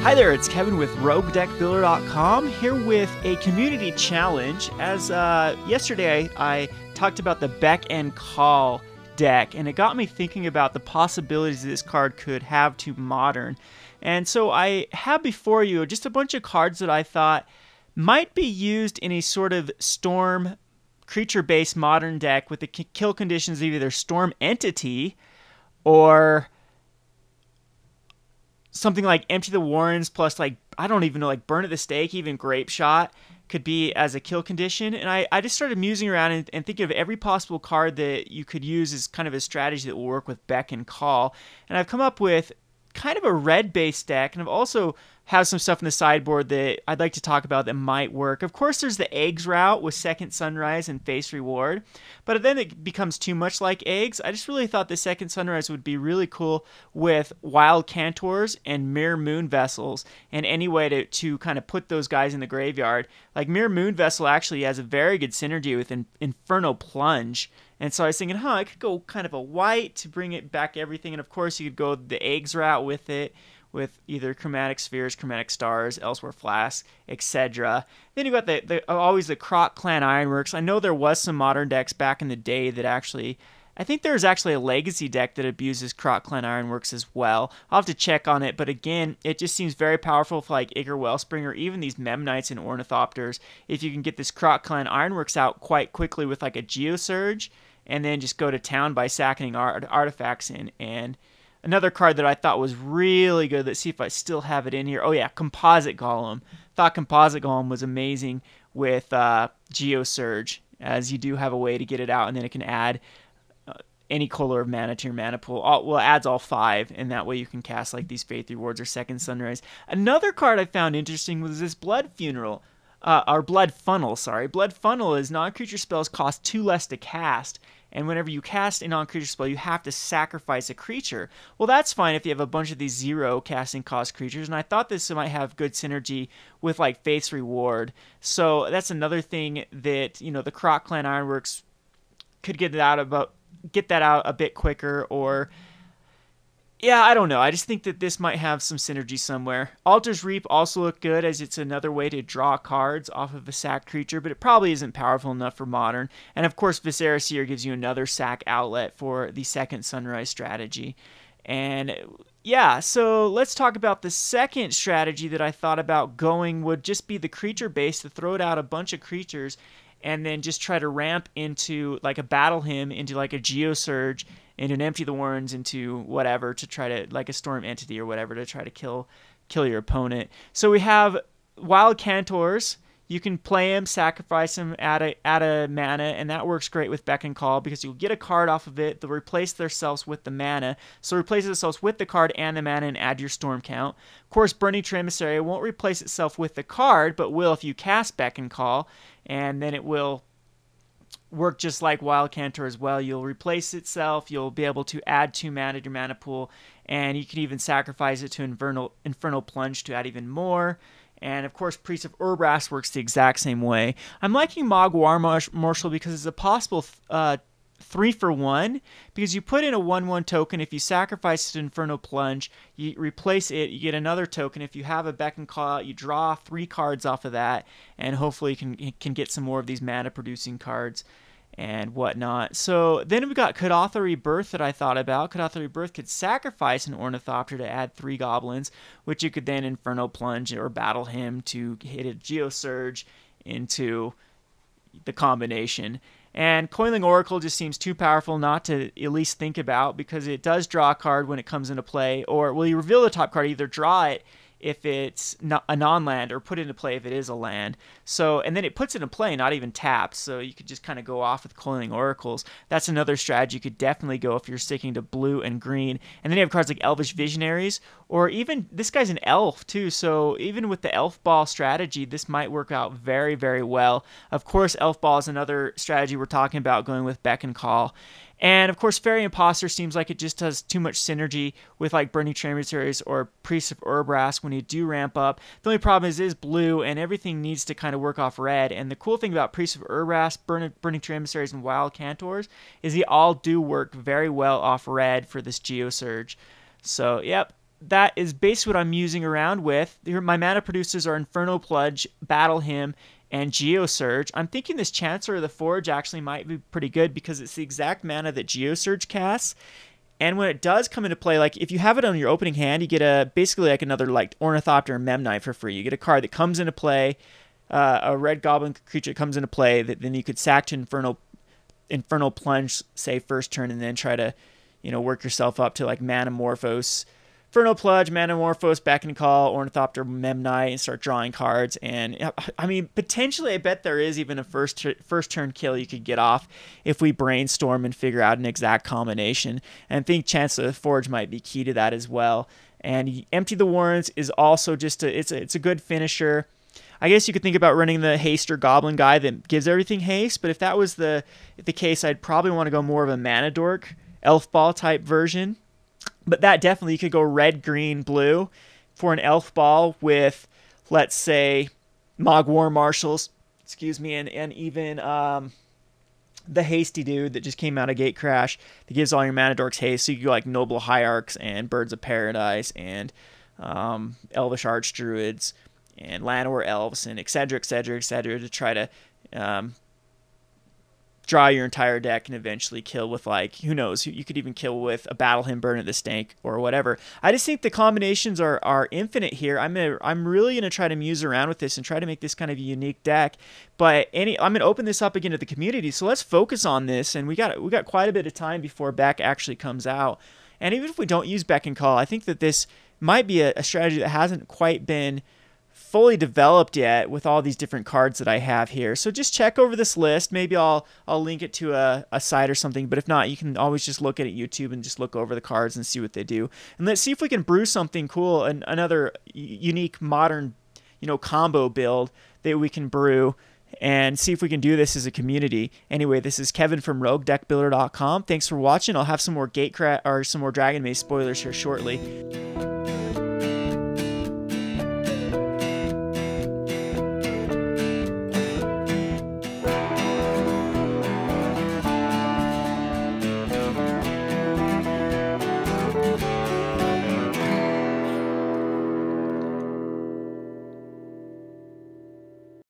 Hi there, it's Kevin with Roguedeckbuilder.com here with a community challenge. As yesterday I talked about the Beck and Call deck, and it got me thinking about the possibilities this card could have to Modern. And so I have before you just a bunch of cards that I thought might be used in a sort of Storm creature-based Modern deck with the kill conditions of either Storm Entity or something like Empty the Warrens plus, like, I don't even know, like Burn at the Stake, even Grape Shot could be as a kill condition. And I just started musing around and thinking of every possible card that you could use as kind of a strategy that will work with Beck and Call. And I've come up with kind of a red-based deck, and I've also have some stuff in the sideboard that I'd like to talk about that might work. Of course, there's the Eggs route with Second Sunrise and Face Reward, but then it becomes too much like Eggs. I just really thought the Second Sunrise would be really cool with Wild Cantors and Mirror Moon Vessels, and any way to kind of put those guys in the graveyard. Like Mirror Moon Vessel actually has a very good synergy with Inferno Plunge. And so I was thinking, I could go kind of a white to bring it back everything. And of course, you could go the Eggs route with it, with either Chromatic Spheres, Chromatic Stars, Elsewhere Flask, etc. Then you've got always the Croc Clan Ironworks. I know there was some Modern decks back in the day that actually, I think there's actually a Legacy deck that abuses Croc Clan Ironworks as well. I'll have to check on it, but again, it just seems very powerful for like Iger Wellspring or even these Memnites and Ornithopters. If you can get this Croc Clan Ironworks out quite quickly with like a Geosurge, and then just go to town by sacking artifacts in. And another card that I thought was really good, let's see if I still have it in here. Oh yeah, Composite Golem. Thought Composite Golem was amazing with Geosurge, as you do have a way to get it out, and then it can add any color of mana to your mana pool. It adds all 5, and that way you can cast like these Faith Rewards or Second Sunrise. Another card I found interesting was this Blood Funeral. Or Blood Funnel, sorry. Blood Funnel is non-creature spells cost 2 less to cast, and whenever you cast a non-creature spell, you have to sacrifice a creature. Well, that's fine if you have a bunch of these 0 casting cost creatures, and I thought this might have good synergy with like Faith's Reward. So that's another thing that, the Croc Clan Ironworks could get that out a bit quicker, or yeah, I don't know. I just think that this might have some synergy somewhere. Altar's Reap also look good, as it's another way to draw cards off of a sack creature, but it probably isn't powerful enough for Modern. And of course, Viscera Seer gives you another sack outlet for the Second Sunrise strategy. And yeah, so let's talk about the second strategy that I thought about going would just be the creature base, to throw it out a bunch of creatures and then just try to ramp into like a Battle Hymn, into like a Geosurge, into an Empty the Warrens, into whatever, to try to, like a Storm Entity or whatever, to try to kill your opponent. So we have Wild Cantors. You can play them, sacrifice them, add a mana, and that works great with Beck and Call because you'll get a card off of it. They'll replace themselves with the mana. So replace themselves with the card and the mana and add your storm count. Of course, Burning Emissary won't replace itself with the card, but will if you cast Beck and Call, and then it will work just like Wild Cantor as well. You'll replace itself, you'll be able to add 2 mana to your mana pool, and you can even sacrifice it to Infernal Plunge to add even more. And of course, Priest of Urbrass works the exact same way. I'm liking Mogg War Marshal because it's a possible 3-for-1, because you put in a 1/1 token. If you sacrifice it to Infernal Plunge, you replace it, you get another token. If you have a Beck and Call out, you draw 3 cards off of that, and hopefully you can get some more of these mana producing cards and whatnot. So then we've got Kudatha Rebirth that I thought about. Kudatha Rebirth could sacrifice an Ornithopter to add 3 goblins, which you could then Infernal Plunge or Battle Hymn to hit a Geosurge into the combination. And Coiling Oracle just seems too powerful not to at least think about, because it does draw a card when it comes into play, or will you reveal the top card, either draw it if it's not a non-land, or put it into play if it is a land. So, and then it puts it in play, not even taps, so you could just kind of go off with Coiling Oracles. That's another strategy you could definitely go if you're sticking to blue and green. And then you have cards like Elvish Visionaries, or even, this guy's an elf too, so even with the Elf Ball strategy, this might work out very, very well. Of course, Elf Ball is another strategy we're talking about going with Beck and Call. And of course, Fairy Imposter seems like it just has too much synergy with like Burning Emissaries or Priest of Urbrass when you do ramp up. The only problem is blue, and everything needs to kind of work off red. And the cool thing about Priest of Urbrass, Burning Emissaries, and Wild Cantors is they all do work very well off red for this Geosurge. So, yep. that is basically what I'm musing around with. Here, my mana producers are Inferno Plunge, Battle Hymn, and Geosurge. I'm thinking this Chancellor of the Forge actually might be pretty good because it's the exact mana that Geosurge casts. And when it does come into play, like if you have it on your opening hand, you get basically like another like Ornithopter or Memnite for free. You get a card that comes into play, a red goblin creature comes into play that then you could sack to Infernal Plunge, say first turn, and then try to, work yourself up to like Manamorphose, Infernal Plunge, Manamorphose, Beck and Call, Ornithopter, Memnite, and start drawing cards. And I mean, potentially, I bet there is even a first turn kill you could get off if we brainstorm and figure out an exact combination. And I think Chancellor of the Forge might be key to that as well. And Empty the Warrens is also just it's a good finisher. I guess you could think about running the haste or goblin guy that gives everything haste, but if that was the case, I'd probably want to go more of a mana dork elf ball type version. But that definitely, you could go red, green, blue for an elf ball with, let's say, Mogwar Marshals, and even the hasty dude that just came out of Gatecrash that gives all your mana dorks haste. So you go like Noble Hierarchs and Birds of Paradise and Elvish Archdruids and Llanowar Elves and etc., to try to draw your entire deck and eventually kill with, like, who knows, you could even kill with a Battle Hymn, Burn at the Stake, or whatever. I just think the combinations are infinite here. I'm really gonna try to muse around with this and try to make this kind of a unique deck. But I'm gonna open this up again to the community. So let's focus on this, and we got quite a bit of time before Beck actually comes out. And even if we don't use Beck and Call, I think that this might be a strategy that hasn't quite been fully developed yet with all these different cards that I have here. So just check over this list. Maybe I'll link it to a site or something, but if not, you can always just look at it YouTube and just look over the cards and see what they do. And let's see if we can brew something cool, and another unique modern, combo build that we can brew, and see if we can do this as a community. Anyway, this is Kevin from Roguedeckbuilder.com. Thanks for watching. I'll have some more some more Dragon Maze spoilers here shortly.